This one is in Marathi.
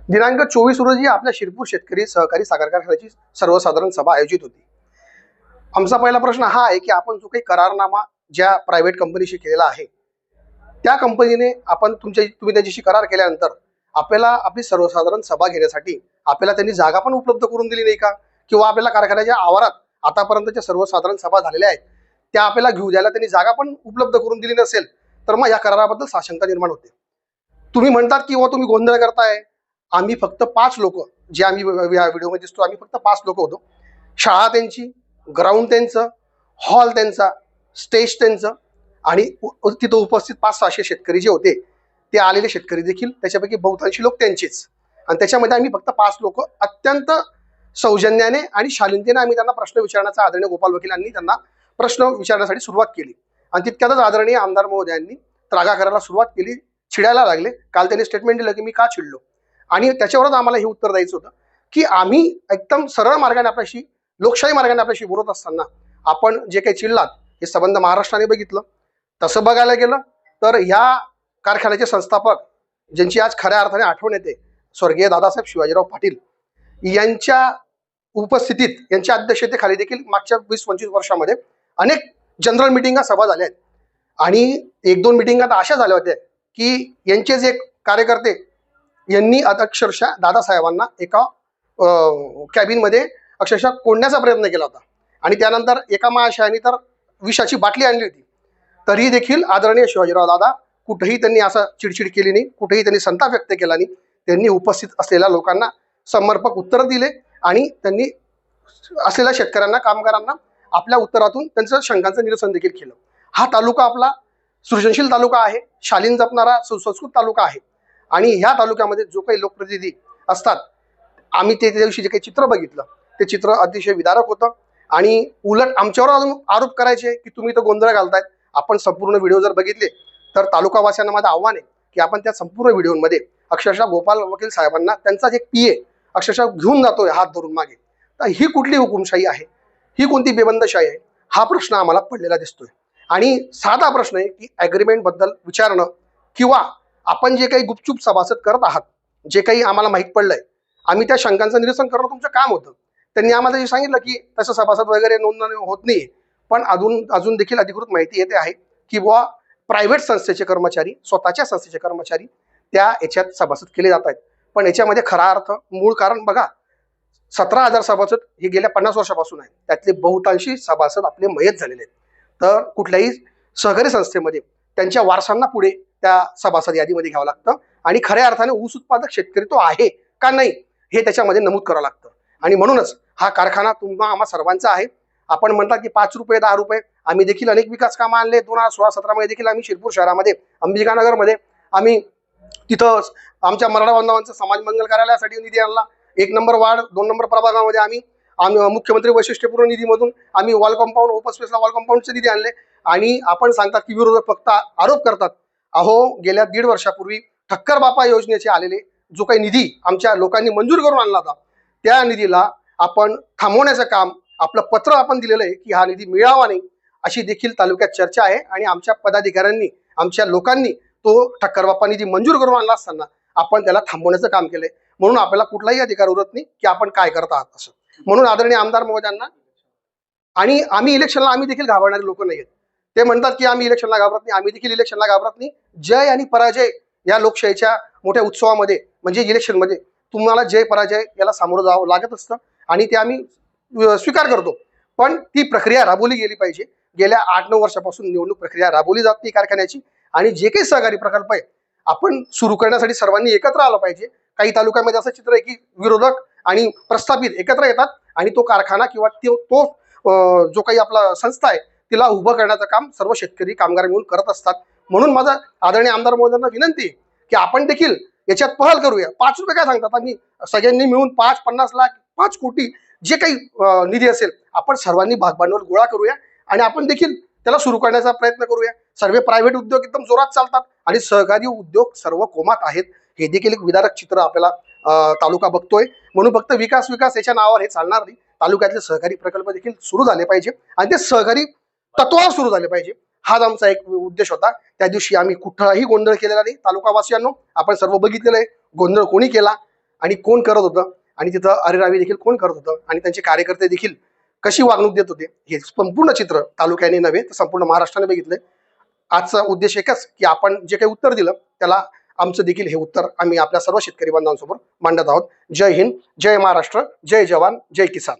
दिनांक 24 रोजी आपल्या शिरपूर शेतकरी सहकारी साखर कारखान्याची सर्वसाधारण सभा आयोजित होती. आमचा पहिला प्रश्न हा आहे की आपण जो काही करारनामा ज्या प्रायव्हेट कंपनीशी केलेला आहे, त्या कंपनीने तुम्ही त्यांच्याशी करार केल्यानंतर आपल्याला आपली सर्वसाधारण सभा घेण्यासाठी आपल्याला त्यांनी जागा पण उपलब्ध करून दिली नाही का? किंवा आपल्याला कारखान्याच्या आवारात आतापर्यंतच्या सर्वसाधारण सभा झालेल्या आहेत त्या आपल्याला घेऊ द्यायला त्यांनी जागा पण उपलब्ध करून दिली नसेल, तर मग या कराराबद्दल साशंका निर्माण होते. तुम्ही म्हणतात किंवा तुम्ही गोंधळ करताय. आम्ही फक्त 5 लोक, जे आम्ही या व्हिडिओमध्ये दिसतो, आम्ही फक्त 5 लोक होतो. शाळा त्यांची, ग्राउंड त्यांचं, हॉल त्यांचा, स्टेज त्यांचं आणि तिथं उपस्थित 500-600 शेतकरी जे होते ते आलेले शेतकरी देखील त्याच्यापैकी बहुतांशी लोक त्यांचेच. आणि त्याच्यामध्ये आम्ही फक्त 5 लोक अत्यंत सौजन्याने आणि शालीनतेने आम्ही त्यांना प्रश्न विचारण्याचा आदरणीय गोपाल वकिलांनी त्यांना प्रश्न विचारण्यासाठी सुरुवात केली. आणि तितक्यातच आदरणीय आमदार महोदयांनी त्रागा करायला सुरुवात केली, चिडायला लागले. काल त्यांनी स्टेटमेंट दिलं की मी का चिडलो, आणि त्याच्यावरच आम्हाला हे उत्तर द्यायचं होतं की आम्ही एकदम सरळ मार्गाने आपल्याशी, लोकशाही मार्गाने आपल्याशी बोलत असताना आपण जे काही चिडलात हे संबंध महाराष्ट्राने बघितलं. तसं बघायला गेलं तर या कारखान्याचे संस्थापक, ज्यांची आज खऱ्या अर्थाने आठवण येते, स्वर्गीय दादासाहेब शिवाजीराव पाटील यांच्या उपस्थितीत, यांच्या अध्यक्षतेखाली देखील मागच्या 20-25 वर्षामध्ये अनेक जनरल मिटिंगा, सभा झाल्या आहेत. आणि 1-2 मिटिंगा तर अशा झाल्या होत्या की यांचे जे कार्यकर्ते यांनी अक्षरशः दादासाहेबांना एका कॅबिनमध्ये अक्षरशः कोंडण्याचा प्रयत्न केला होता. आणि त्यानंतर एका महाशयाने तर विषाची बाटली आणली होती. तरीही देखील आदरणीय शिवाजीराव दादा कुठेही त्यांनी असं चिडचिड केली नाही, कुठेही त्यांनी संताप व्यक्त केला नाही. त्यांनी उपस्थित असलेल्या लोकांना समर्पक उत्तर दिले आणि त्यांनी असलेल्या शेतकऱ्यांना, कामगारांना आपल्या उत्तरातून त्यांचं शंकांचं निरसन देखील केलं. हा तालुका आपला सृजनशील तालुका आहे, शालीन जपणारा सुसंस्कृत तालुका आहे. आणि ह्या तालुक्यामध्ये जो काही लोकप्रतिनिधी असतात, आम्ही त्या दिवशी जे काही चित्र बघितलं ते चित्र अतिशय विदारक होतं. आणि उलट आमच्यावर अजून आरोप करायचे की तुम्ही तर गोंधळ घालतायत. आपण संपूर्ण व्हिडिओ जर बघितले तर तालुकावासियांना माझं आव्हान आहे की आपण त्या संपूर्ण व्हिडिओमध्ये अक्षरशः गोपाल वकील साहेबांना त्यांचा जे PA अक्षरशः घेऊन जातोय हात धरून मागे. तर ही कुठली हुकुमशाही आहे? ही कोणती बेबंदशाही आहे? हा प्रश्न आम्हाला पडलेला दिसतोय. आणि साधा प्रश्न आहे की ॲग्रीमेंट बद्दल विचारणं, किंवा आपण जे काही गुपचूप सभासद करत आहात, जे काही आम्हाला माहीत पडलंय, आम्ही त्या शंकांचं निरसन करणं तुमचं काम होतं. त्यांनी आम्हाला जे सांगितलं की तसं सभासद वगैरे नोंदणी होत नाही, पण अजून देखील अधिकृत माहिती येते आहे की बुवा प्रायव्हेट संस्थेचे कर्मचारी, स्वतःच्या संस्थेचे कर्मचारी त्या याच्यात सभासद केले जात आहेत. पण याच्यामध्ये खरा अर्थ, मूळ कारण बघा, 17,000 सभासद हे गेल्या 50 वर्षापासून आहे. त्यातले बहुतांशी सभासद आपले मयत झालेले आहेत. तर कुठल्याही सहकारी संस्थेमध्ये त्यांच्या वारसांना पुढे त्या सभासद यादीमध्ये घ्यावं लागतं. आणि खऱ्या अर्थाने ऊस उत्पादक शेतकरी तो आहे का नाही हे त्याच्यामध्ये नमूद करावं लागतं. आणि म्हणूनच हा कारखाना तुम्हा आम्हा सर्वांचा आहे. आपण म्हणतात की 5 रुपये 10 रुपये, आम्ही देखील अनेक विकास कामं आणले. 2016-17 मध्ये देखील आम्ही शिरपूर शहरामध्ये, अंबिकानगरमध्ये आम्ही तिथं आमच्या मराठा बांधवांचं समाज मंगल कार्यालयासाठी निधी आणला. 1 नंबर वार्ड, 2 नंबर प्रभागामध्ये आम्ही मुख्यमंत्री वैशिष्ट्यपूर्ण निधीमधून आम्ही वॉल कंपाऊंड, ओपन स्पेसला वॉल कंपाऊंडचे निधी आणले. आणि आपण सांगतात की विरोधक फक्त आरोप करतात. अहो, गेल्या 1.5 वर्षापूर्वी ठक्कर बापा योजनेचे आलेले जो काही निधी आमच्या लोकांनी मंजूर करून आणला होता, त्या निधीला आपण थांबवण्याचं काम, आपलं पत्र आपण दिलेलं आहे की हा निधी मिळावा नाही, अशी देखील तालुक्यात चर्चा आहे. आणि आमच्या पदाधिकाऱ्यांनी, आमच्या लोकांनी तो ठक्कर बापा निधी मंजूर करून आणला असताना आपण त्याला थांबवण्याचं काम केलंय. म्हणून आपल्याला कुठलाही अधिकार उरत नाही की आपण काय करत आहात असं. म्हणून आदरणीय आमदार महोदयांना, आणि आम्ही इलेक्शनला आम्ही देखील घाबरणारे लोक नाही आहेत. ते म्हणतात की आम्ही इलेक्शनला घाबरत नाही, आम्ही देखील इलेक्शनला घाबरत नाही. जय आणि पराजय या लोकशाहीच्या मोठ्या उत्सवामध्ये, म्हणजे इलेक्शनमध्ये तुम्हाला जय पराजय याला सामोरं जावं लागत असतं आणि ते आम्ही स्वीकार करतो. पण ती प्रक्रिया राबवली गेली पाहिजे. गेल्या 8-9 वर्षापासून निवडणूक प्रक्रिया राबवली जात नाही कारखान्याची. आणि जे काही सहकारी प्रकल्प आहे आपण सुरू करण्यासाठी सर्वांनी एकत्र आलं पाहिजे. काही तालुक्यामध्ये असं चित्र आहे की विरोधक आणि प्रस्थापित एकत्र येतात आणि तो कारखाना किंवा तो जो काही आपला संस्था आहे तिला उभं करण्याचं काम सर्व शेतकरी, कामगार मिळून करत असतात. म्हणून माझा आदरणीय आमदार महोदयांना विनंती आहे की आपण देखील याच्यात पहल करूया. 5 रुपये काय सांगतात, आम्ही सगळ्यांनी मिळून 5-50 लाख, 5 कोटी जे काही निधी असेल आपण सर्वांनी भागभांडवल गोळा करूया आणि आपण देखील त्याला सुरू करण्याचा प्रयत्न करूया. सर्व प्रायव्हेट उद्योग एकदम जोरात चालतात आणि सहकारी उद्योग सर्व कोमात आहेत. हे देखील एक विदारक चित्र आपल्याला तालुका बघतोय. म्हणून फक्त विकास विकास याच्या नावावर हे चालणार नाही. तालुक्यातले सहकारी प्रकल्प देखील सुरू झाले पाहिजे आणि ते सहकारी तत्वावर सुरू झाले पाहिजे. हाच आमचा एक उद्देश होता. त्या दिवशी आम्ही कुठलाही गोंधळ केलेला नाही. तालुकावासियांनो, आपण सर्व बघितलेलं आहे गोंधळ कोणी केला. आणि कोण करत होतं आणि तिथं अरेरावी देखील कोण करत होतं आणि त्यांचे कार्यकर्ते देखील कशी वागणूक देत होते, हे संपूर्ण चित्र तालुक्याने नव्हे तर संपूर्ण महाराष्ट्राने बघितलंय. आजचा उद्देश एकच की आपण जे काही उत्तर दिलं त्याला आमचं देखील हे उत्तर आम्ही आपल्या सर्व शेतकरी बांधवांसमोर मांडत आहोत. जय हिंद, जय महाराष्ट्र, जय जवान, जय किसान.